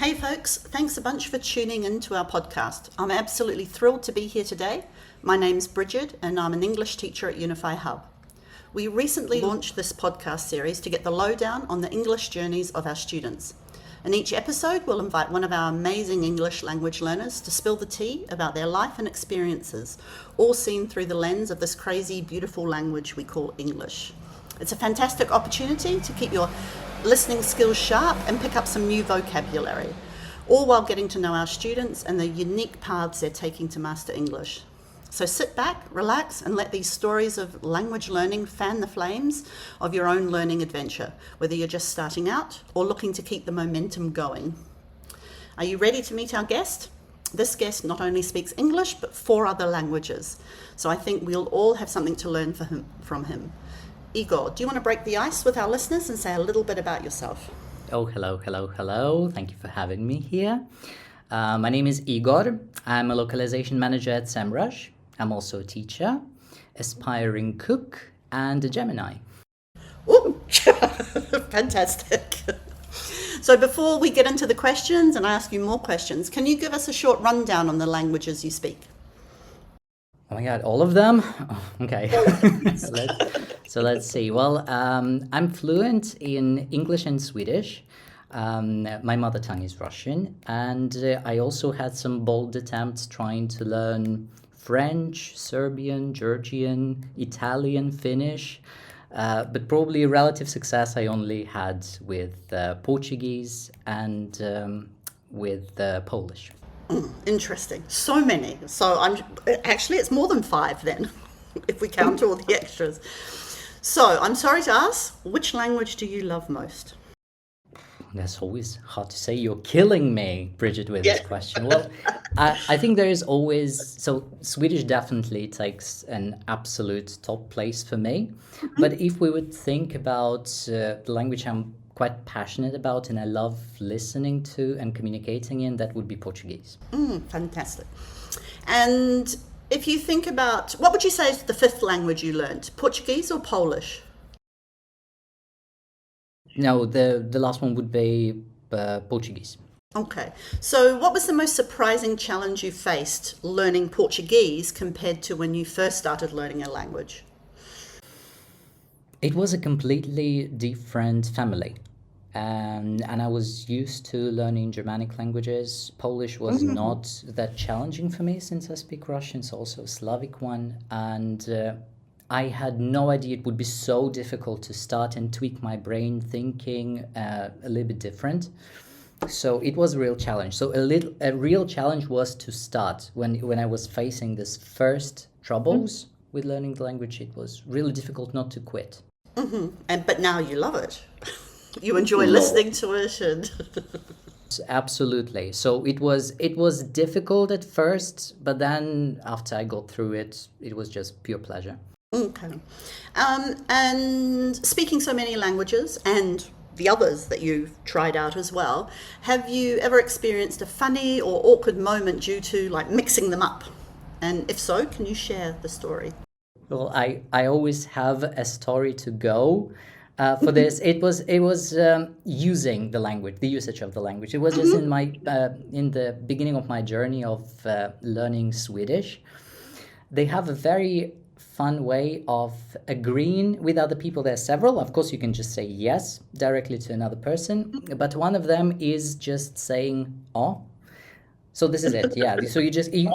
Hey folks, thanks a bunch for tuning in to our podcast. I'm absolutely thrilled to be here today. My name's Bridgid and I'm an English teacher at UnifyHub. We recently launched this podcast series to get the lowdown on the English journeys of our students. In each episode, we'll invite one of our amazing English language learners to spill the tea about their life and experiences, all seen through the lens of this crazy, beautiful language we call English. It's a fantastic opportunity to keep your listening skills sharp and pick up some new vocabulary, all while getting to know our students and the unique paths they're taking to master English. So sit back, relax, and let these stories of language learning fan the flames of your own learning adventure, whether you're just starting out or looking to keep the momentum going. Are you ready to meet our guest? This guest not only speaks English, but 4 other languages. So I think we'll all have something to learn from him. Igor, do you want to break the ice with our listeners and say a little bit about yourself? Oh, hello. Thank you for having me here. My name is Igor. I'm a localization manager at SEMrush. I'm also a teacher, aspiring cook, and a Gemini. Oh, fantastic. So before we get into the questions and I ask you more questions, can you give us a short rundown on the languages you speak? Oh my God, all of them? Oh, okay. So let's see. Well, I'm fluent in English and Swedish. My mother tongue is Russian. And I also had some bold attempts trying to learn French, Serbian, Georgian, Italian, Finnish. But probably relative success I only had with Portuguese and with Polish. Interesting. So many. So it's more than 5 then, if we count all the extras. So I'm sorry to ask, which language do you love most? That's always hard to say. You're killing me, Bridget, with this question. Well, I think there is always... So Swedish definitely takes an absolute top place for me. Mm-hmm. But if we would think about the language I'm quite passionate about and I love listening to and communicating in, that would be Portuguese. Fantastic. And if you think about, what would you say is the 5th language you learned? Portuguese or Polish? No, the last one would be Portuguese. Okay. So what was the most surprising challenge you faced learning Portuguese compared to when you first started learning a language? It was a completely different family. And I was used to learning Germanic languages. Polish was not that challenging for me since I speak Russian, so also a Slavic one. And I had no idea it would be so difficult to start and tweak my brain thinking a little bit different. So it was a real challenge. So a real challenge was to start. When I was facing this first troubles with learning the language, it was really difficult not to quit. But now you love it. You enjoy listening to it and Absolutely. So it was difficult at first, but then after I got through it, it was just pure pleasure. Okay. And speaking so many languages and the others that you've tried out as well, have you ever experienced a funny or awkward moment due to mixing them up? And if so, can you share the story? Well, I always have a story to go. For this, it was using the language, the usage of the language. It was just in the beginning of my journey of learning Swedish. They have a very fun way of agreeing with other people. There are several. Of course, you can just say yes directly to another person, but one of them is just saying "oh." So this is it. Yeah. So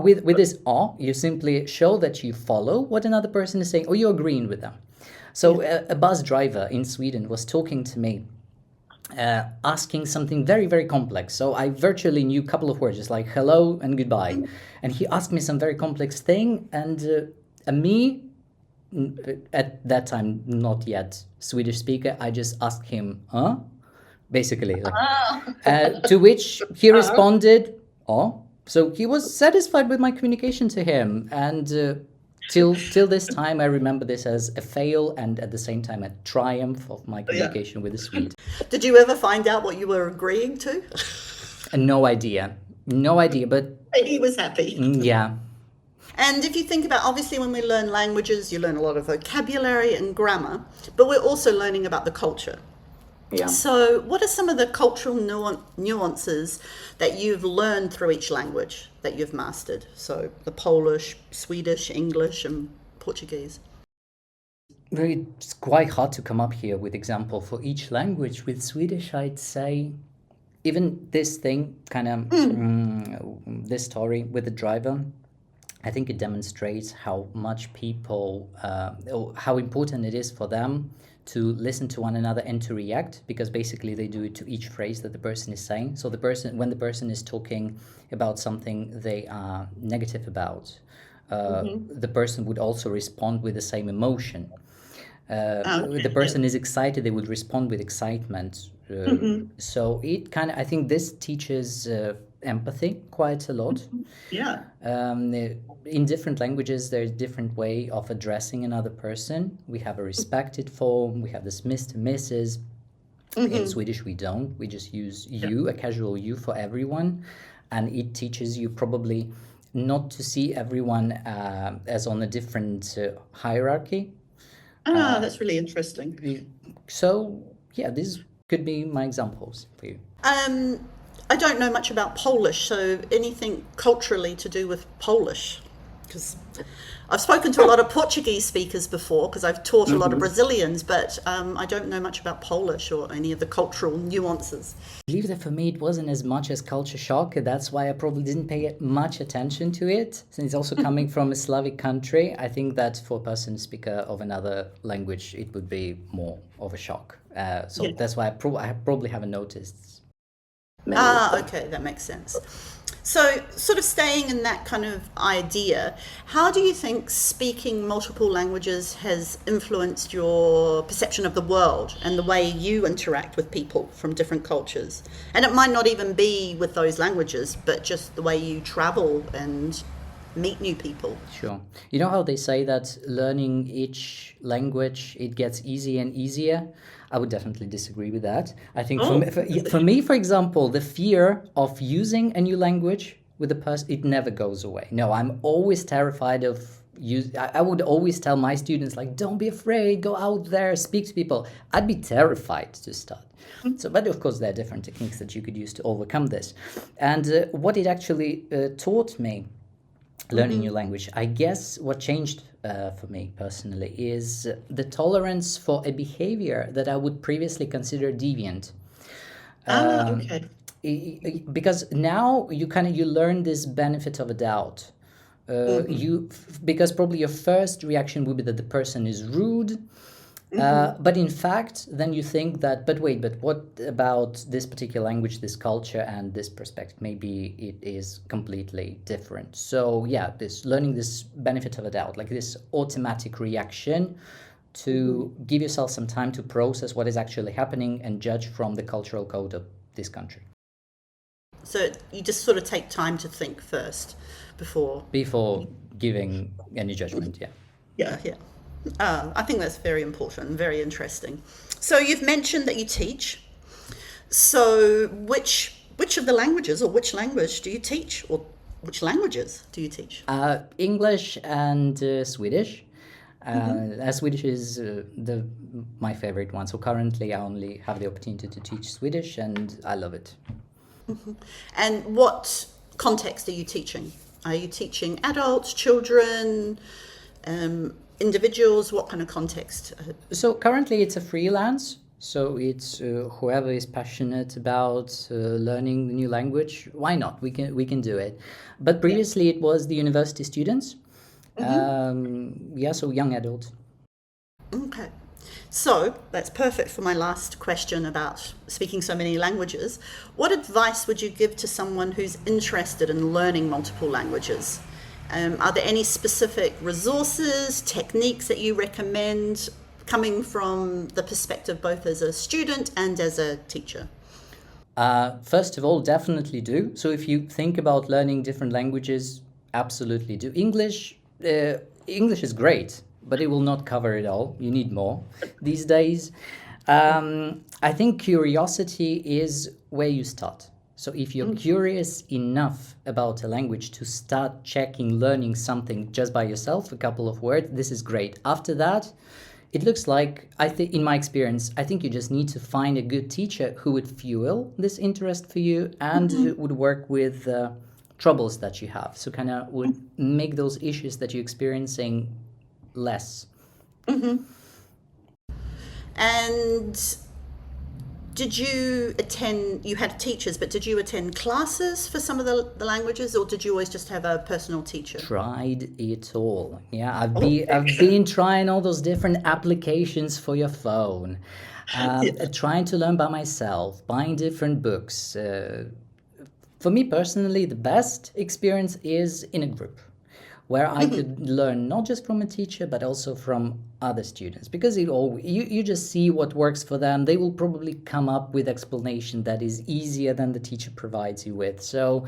with this "oh," you simply show that you follow what another person is saying, or you're agreeing with them. So a bus driver in Sweden was talking to me, asking something very, very complex. So I virtually knew a couple of words, just like hello and goodbye. And he asked me some very complex thing. And me, at that time, not yet Swedish speaker, I just asked him, huh? Basically. To which he responded, oh. So he was satisfied with my communication to him. And Till this time, I remember this as a fail and at the same time a triumph of my communication with the Swede. Did you ever find out what you were agreeing to? No idea, but... He was happy. Yeah. And if you think about, obviously when we learn languages, you learn a lot of vocabulary and grammar, but we're also learning about the culture. Yeah. So, what are some of the cultural nuances that you've learned through each language that you've mastered? So, the Polish, Swedish, English, and Portuguese. It's quite hard to come up here with example for each language. With Swedish, I'd say even this thing, this story with the driver, I think it demonstrates how much people, or how important it is for them to listen to one another and to react, because basically they do it to each phrase that the person is saying. So when the person is talking about something they are negative about, the person would also respond with the same emotion. The person is excited, they would respond with excitement. So I think this teaches empathy quite a lot. Yeah. In different languages, there's different way of addressing another person. We have a respected form, we have this Mr., Mrs. In Swedish, we don't. We just use you, a casual you for everyone. And it teaches you probably not to see everyone as on a different hierarchy. That's really interesting. So, yeah, these could be my examples for you. I don't know much about Polish, so anything culturally to do with Polish? Because I've spoken to a lot of Portuguese speakers before, because I've taught a lot of Brazilians, but I don't know much about Polish or any of the cultural nuances. I believe that for me it wasn't as much as culture shock. That's why I probably didn't pay much attention to it, since it's also coming from a Slavic country. I think that for a person speaker of another language, it would be more of a shock. That's why I probably haven't noticed. Okay, that makes sense. So, sort of staying in that kind of idea, how do you think speaking multiple languages has influenced your perception of the world and the way you interact with people from different cultures? And it might not even be with those languages, but just the way you travel and meet new people. Sure. You know how they say that learning each language, it gets easier and easier? I would definitely disagree with that. I think for me, for example, the fear of using a new language with a person, it never goes away. No, I'm always terrified of I would always tell my students, like, don't be afraid, go out there, speak to people. I'd be terrified to start. But of course, there are different techniques that you could use to overcome this. And what it actually taught me, learning new language, I guess what changed for me personally is the tolerance for a behavior that I would previously consider deviant. Okay. Because now you learn this benefit of a doubt. Because probably your first reaction would be that the person is rude. But in fact, then you think that, but what about this particular language, this culture, and this perspective? Maybe it is completely different. So yeah, learning this benefit of a doubt, like this automatic reaction to give yourself some time to process what is actually happening and judge from the cultural code of this country. So you just sort of take time to think first before giving any judgment, Yeah. I think that's very important and very interesting. So you've mentioned that you teach. So which of the languages, or which language do you teach, or which languages do you teach? English and Swedish. Swedish is my favorite one. So currently I only have the opportunity to teach Swedish, and I love it. And what context are you teaching? Are you teaching adults, children, individuals? What kind of context? So currently it's a freelance. So it's whoever is passionate about learning the new language. Why not? We can do it. But previously it was the university students. So young adults. Okay. So that's perfect for my last question about speaking so many languages. What advice would you give to someone who's interested in learning multiple languages? Are there any specific resources, techniques that you recommend, coming from the perspective both as a student and as a teacher? First of all, definitely do. So if you think about learning different languages, absolutely do. English is great, but it will not cover it all. You need more these days. I think curiosity is where you start. So if you're curious enough about a language to start learning something just by yourself, a couple of words, this is great. After that, it looks like, I think, in my experience, I think you just need to find a good teacher who would fuel this interest for you and would work with troubles that you have. So kind of would make those issues that you're experiencing less. And did you attend, you had teachers, but did you attend classes for some of the languages, or did you always just have a personal teacher? Tried it all. Yeah, I've been trying all those different applications for your phone, trying to learn by myself, buying different books. For me personally, the best experience is in a group, where I could learn not just from a teacher, but also from other students, because you just see what works for them. They will probably come up with explanation that is easier than the teacher provides you with. So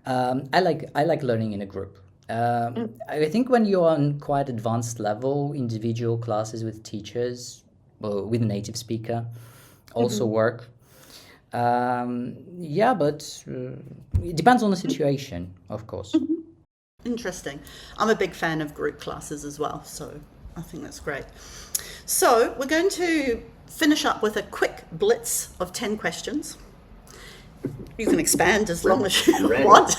I like learning in a group. I think when you're on quite advanced level, individual classes with teachers, or with a native speaker, also work. Yeah, but it depends on the situation, of course. Interesting. I'm a big fan of group classes as well, so I think that's great. So we're going to finish up with a quick blitz of 10 questions. You can expand as long as you want.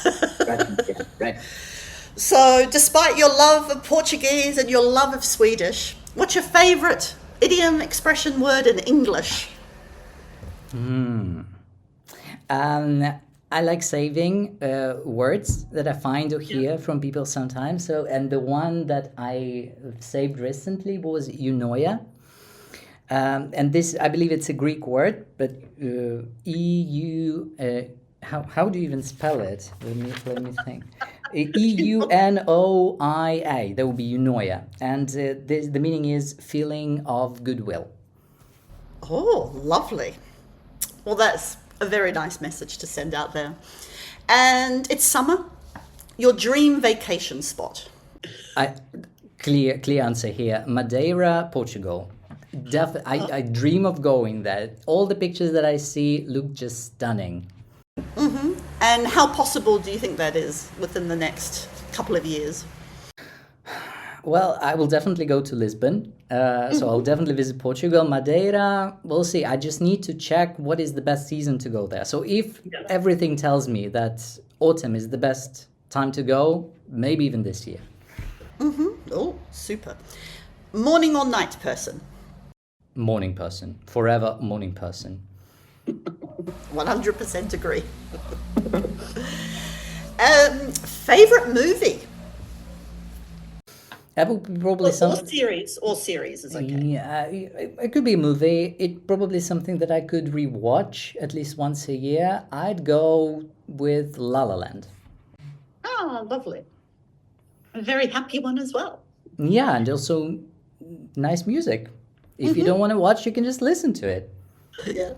Ready. So despite your love of Portuguese and your love of Swedish, what's your favorite idiom, expression, word in English? I like saving words that I find or hear from people sometimes. So, and the one that I saved recently was eunoia. And this, I believe it's a Greek word, but how do you even spell it? Let me think. Eunoia. That would be eunoia. And the meaning is feeling of goodwill. Oh, lovely. Well, that's a very nice message to send out there. And it's summer. Your dream vacation spot? Clear answer here. Madeira, Portugal. I dream of going there. All the pictures that I see look just stunning. And how possible do you think that is within the next couple of years? Well, I will definitely go to Lisbon. So I'll definitely visit Portugal. Madeira, we'll see. I just need to check what is the best season to go there. So if everything tells me that autumn is the best time to go, maybe even this year. Oh, super. Morning or night person? Morning person. Forever morning person. 100% agree. Favorite movie? That would be probably Or series is okay. Yeah, it could be a movie. It probably something that I could rewatch at least once a year. I'd go with La La Land. Ah, lovely. A very happy one as well. Yeah, and also nice music. If you don't want to watch, you can just listen to it. Yeah.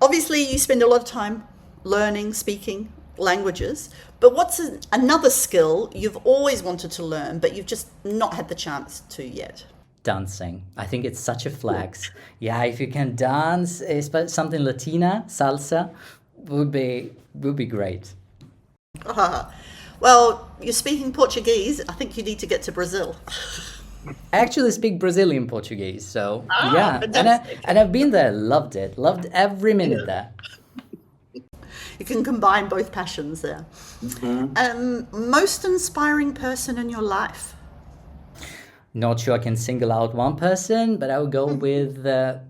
Obviously, you spend a lot of time learning, speaking languages, but what's another skill you've always wanted to learn, but you've just not had the chance to yet? Dancing. I think it's such a flex. Yeah, if you can dance, something Latina, salsa, would be great. Well, you're speaking Portuguese. I think you need to get to Brazil. I actually speak Brazilian Portuguese, so yeah. Fantastic. And I've been there, loved it, loved every minute there. You can combine both passions there. Most inspiring person in your life? Not sure I can single out one person, but I would go with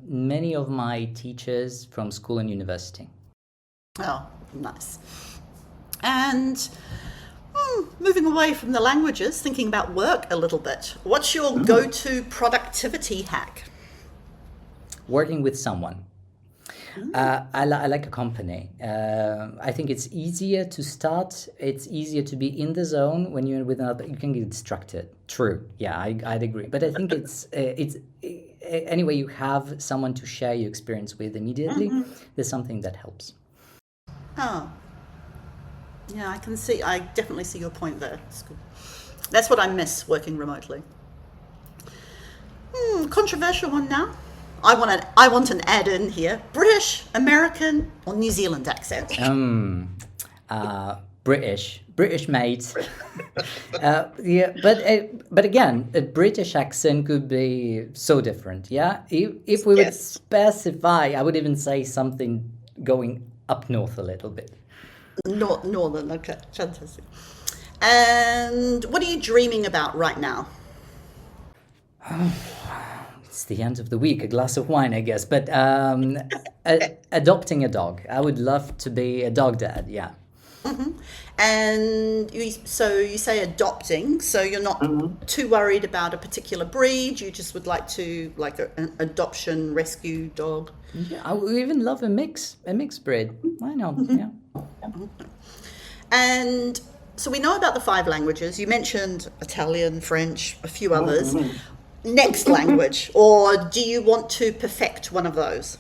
many of my teachers from school and university. Oh, nice. And moving away from the languages, thinking about work a little bit. What's your go-to productivity hack? Working with someone. I like a company. I think it's easier to start. It's easier to be in the zone when you're with another. You can get distracted. True. Yeah, I'd agree. But I think it's anyway. You have someone to share your experience with immediately. There's something that helps. Oh, yeah. I definitely see your point there. That's what I miss working remotely. Controversial one now. I want an add in here. British, American, or New Zealand accent? British made. But again, a British accent could be so different. Yeah, if we would specify, I would even say something going up north a little bit. Northern, okay, fantastic. And what are you dreaming about right now? It's the end of the week, a glass of wine, I guess. But adopting a dog. I would love to be a dog dad. Yeah. Mm-hmm. And you say adopting, so you're not too worried about a particular breed. You just would like to an adoption rescue dog. Yeah, I would even love a mixed breed. Why not? Yeah. And so we know about the 5 languages. You mentioned Italian, French, a few others. Next language, or do you want to perfect one of those?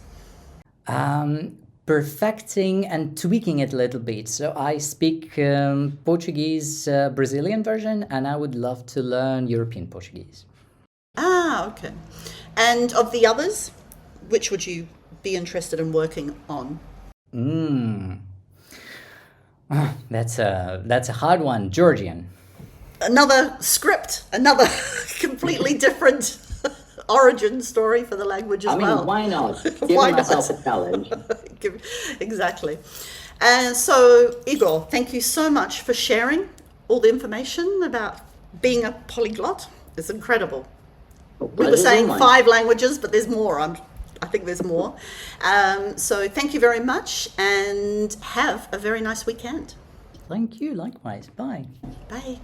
Perfecting and tweaking it a little bit. So I speak Portuguese, Brazilian version, and I would love to learn European Portuguese. Ah, okay. And of the others, which would you be interested in working on? That's a hard one. Georgian. Another script, another completely different origin story for the language as well. Why not? Give myself a challenge. Exactly. And so, Igor, thank you so much for sharing all the information about being a polyglot. It's incredible. We were saying 5 languages, but there's more. I think there's more. So thank you very much and have a very nice weekend. Thank you. Likewise. Bye. Bye.